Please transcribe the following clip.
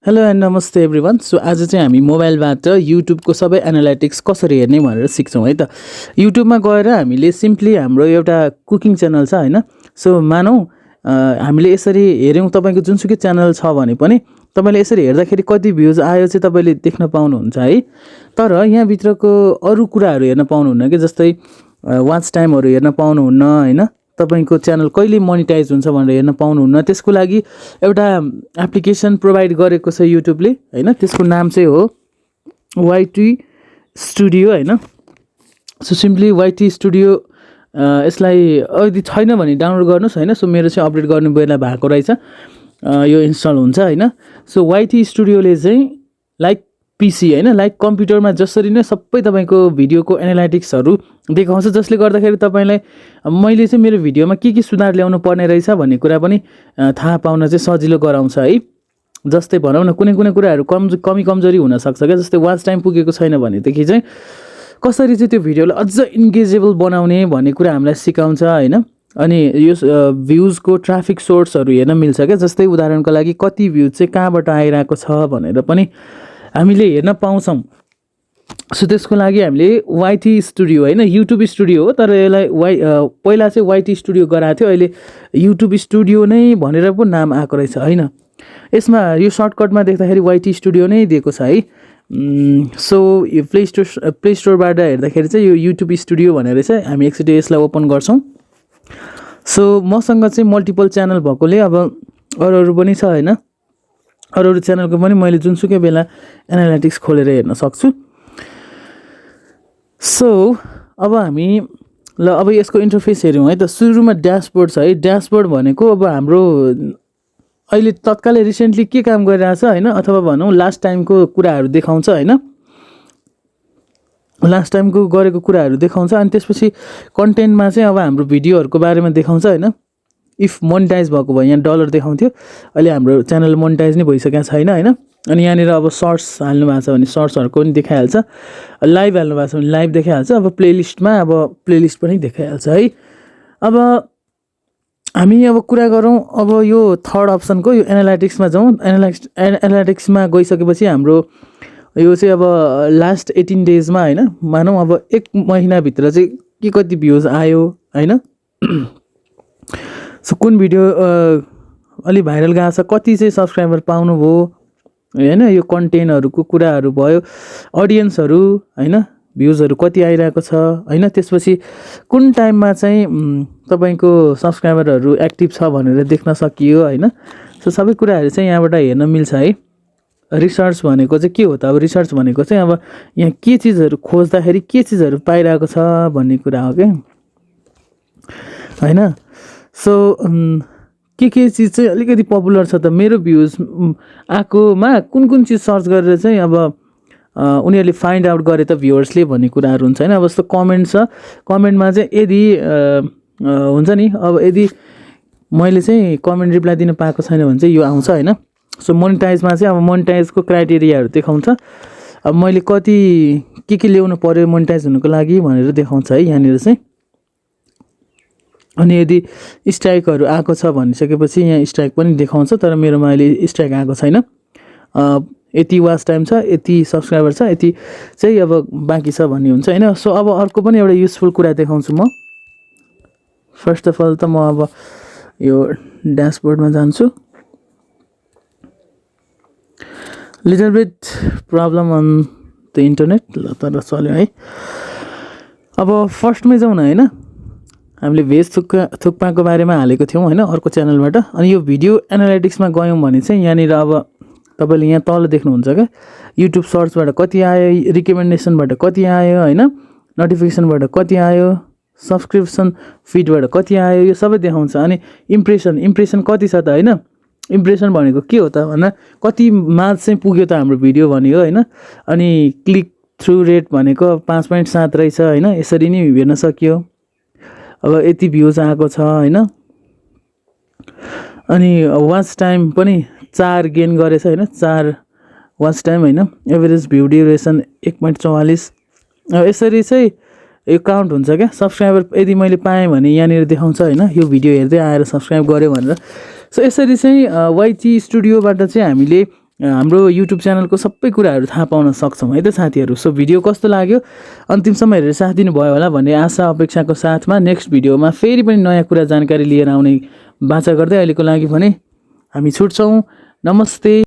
Hello and नमस्ते everyone. So आज चाहिँ हामी मोबाइलबाट युट्युबको सबै एनालाइटिक्स कसरी हेर्ने भनेर सिक्छौँ है त। युट्युबमा गएर हामीले सिम्पली हाम्रो एउटा कुकिङ च्यानल छ हैन। सो मानौँ हामीले यसरी हेऱ्यौँ, तपाईँको जुनसुकै च्यानल छ भने पनि तपाईँले यसरी हेर्दाखेरि कति भ्युज आयो चाहिँ तपाईँले देख्न पाउनुहुन्छ है। तर यहाँभित्रको अरू कुराहरू हेर्न पाउनुहुन्न कि, जस्तै वाच टाइमहरू हेर्न पाउनुहुन्न हैन, तपाईको च्यानल कहिले मोनिटाइज हुन्छ भनेर हेर्न पाउनुहुन्न। त्यसको लागि एउटा एप्लिकेसन प्रोभाइड गरेको छ युट्युबले हैन, त्यसको नाम चाहिँ हो YT स्टुडियो हैन। सो सिम्पली YT स्टुडियो यसलाई यदि छैन भने डाउनलोड गर्नुहोस् हैन। सो मेरो चाहिँ अपडेट गर्ने बेला भएको रहेछ, यो इन्स्टल हुन्छ हैन। सो YT स्टुडियोले चाहिँ लाइक PC हैन, लाइक कम्प्युटरमा जसरी नै सबै तपाईको भिडियोको एनालाइटिक्सहरू देखाउँछ, जसले गर्दाखेरि तपाईलाई मैले चाहिँ मेरो भिडियोमा के सुधार ल्याउनु पर्ने रहेछ भन्ने कुरा पनि थाहा पाउन चाहिँ सजिलो गराउँछ है। जस्तै भनौँ न, कुनै कुनै कुराहरू कमी कमजोरी हुन सक्छ क्या, जस्तै वाच टाइम पुगेको छैन भनेदेखि चाहिँ कसरी चाहिँ त्यो भिडियोलाई अझ इन्गेजेबल बनाउने भन्ने कुरा हामीलाई सिकाउँछ हैन। अनि यो भ्युजको ट्राफिक सोर्सहरू हेर्न मिल्छ क्या, जस्तै उदाहरणको लागि कति भ्युज चाहिँ कहाँबाट आइरहेको छ भनेर पनि हामीले हेर्न पाउँछौँ। सो त्यसको लागि हामीले YT स्टुडियो हैन, युट्युब स्टुडियो हो तर यसलाई पहिला चाहिँ YT स्टुडियो गराएको थियो, अहिले युट्युब स्टुडियो नै भनेर पो नाम आएको रहेछ हैन। यसमा यो सर्टकटमा देख्दाखेरि YT स्टुडियो नै दिएको छ है। सो यो प्ले स्टोरबाट हेर्दाखेरि चाहिँ यो युट्युब स्टुडियो भनेर चाहिँ हामी एकचोटि यसलाई ओपन गर्छौँ। सो मसँग चाहिँ मल्टिपल च्यानल भएकोले अब अरू पनि छ हैन, अरू च्यानलको पनि मैले जुनसुकै बेला एनालाइटिक्स खोलेर हेर्न सक्छु। सो अब हामी अब यसको इन्टरफेस हेऱ्यौँ है त। सुरुमा ड्यासबोर्ड छ है। ड्यासबोर्ड भनेको अब हाम्रो अहिले तत्कालै रिसेन्टली के काम गरिरहेछ हैन, अथवा भनौँ लास्ट टाइमको कुराहरू देखाउँछ हैन, लास्ट टाइमको गरेको कुराहरू देखाउँछ। अनि त्यसपछि कन्टेन्टमा चाहिँ अब हाम्रो भिडियोहरूको बारेमा देखाउँछ हैन। इफ मोनिटाइज भएको भए यहाँ डलर देखाउँथ्यो, अहिले हाम्रो च्यानल मोनिटाइज नै भइसकेको छैन हैन। अनि यहाँनिर अब सर्ट्स हाल्नु भएको छ भने सर्ट्सहरूको पनि देखाइहाल्छ, लाइभ हाल्नु भएको छ भने लाइभ देखाइहाल्छ, अब प्लेलिस्टमा अब प्लेलिस्ट पनि देखाइहाल्छ है। अब हामी अब कुरा गरौँ अब यो थर्ड अप्सनको, यो एनालाइटिक्समा जाउँ। एनालाइटिक्समा गइसकेपछि हाम्रो यो चाहिँ अब लास्ट 18 डेजमा हैन, मानौँ अब 1 महिनाभित्र चाहिँ के कति भ्युज आयो हैन। सो कुन भिडियो अलि भाइरल गएको छ, कति चाहिँ सब्सक्राइबर पाउनुभयो हैन, यो कन्टेन्टहरूको कुराहरू भयो, अडियन्सहरू हैन, भ्युजहरू कति आइरहेको छ हैन। त्यसपछि कुन टाइममा चाहिँ तपाईको सब्सक्राइबरहरू एक्टिभ छ भनेर देख्न सकियो हैन। सो सबै कुराहरू चाहिँ यहाँबाट हेर्न मिल्छ है। रिसर्च भनेको चाहिँ के हो त? अब रिसर्च भनेको चाहिँ अब यहाँ के चिजहरू खोज्दाखेरि के चिजहरू पाइरहेको छ भन्ने कुरा हो क्या हैन। सो के चिज चाहिँ अलिकति पपुलर छ त, मेरो भ्युज आएकोमा कुन चिज सर्च गरेर चाहिँ अब उनीहरूले फाइन्ड आउट गरे त भ्युवर्सले भन्ने कुराहरू हुन्छ हैन। अब जस्तो कमेन्ट छ, कमेन्टमा चाहिँ यदि हुन्छ नि, अब यदि मैले चाहिँ कमेन्ट रिप्लाई दिन पाएको छैन भने चाहिँ यो आउँछ हैन। सो मोनिटाइजमा चाहिँ अब मोनिटाइजको क्राइटेरियाहरू देखाउँछ, अब मैले कति के ल्याउनु पर्यो मोनिटाइज हुनुको लागि भनेर देखाउँछ है यहाँनिर चाहिँ। अनि यदि स्ट्राइकहरू आएको छ भनिसकेपछि यहाँ स्ट्राइक पनि देखाउँछ, तर मेरोमा अहिले स्ट्राइक आएको छैन। यति वाच टाइम छ, यति सब्सक्राइबर छ, यति चाहिँ अब बाँकी छ भन्ने हुन्छ हैन। सो अब अर्को पनि एउटा युजफुल कुरा देखाउँछु म। फर्स्ट अफ अल त म अब यो ड्यासबोर्डमा जान्छु। Little bit problem on the internet, ल तर चल्यो है। अब फर्स्टमै जाउँ न हैन। हामीले भेज थुक्पाको बारेमा हालेको थियौँ हैन अर्को च्यानलबाट। अनि यो भिडियो एनालाइटिक्समा गयौँ भने चाहिँ यहाँनिर अब तपाईँले यहाँ तल देख्नुहुन्छ क्या, युट्युब सर्चबाट कति आयो, रिकमेन्डेसनबाट कति आयो हैन, नोटिफिकेसनबाट कति आयो, सब्सक्रिप्सन फिडबाट कति आयो, यो सबै देखाउँछ। अनि इम्प्रेसन कति छ त हैन। इम्प्रेसन भनेको के हो त भन्दा कति मार्च चाहिँ पुग्यो त हाम्रो भिडियो भन्यो हैन। अनि क्लिक थ्रु रेट भनेको 5.7 रहेछ हैन, यसरी नै हेर्न सकियो। अब यति भ्युज आएको छ हैन। अनि वाच टाइम पनि 4 गेन गरेछ हैन, 4 वाच टाइम हैन। Average view duration 1.44। यसरी चाहिँ यो काउन्ट हुन्छ क्या। सब्सक्राइबर यदि मैले पाएँ भने यहाँनिर देखाउँछ हैन, यो भिडियो हेर्दै आएर सब्सक्राइब गर्यो भनेर। सो यसरी चाहिँ YT स्टुडियोबाट चाहिँ हामीले हाम्रो युट्युब च्यानलको सबै कुराहरू थाहा पाउन सक्छौँ है त साथीहरू। सो भिडियो कस्तो लाग्यो अन्तिमसम्म हेरेर साथ दिनुभयो होला भन्ने आशा अपेक्षाको साथमा नेक्स्ट भिडियोमा फेरि पनि नयाँ कुरा जानकारी लिएर आउने बाचा गर्दै अहिलेको लागि भने हामी छुट्छौँ। नमस्ते।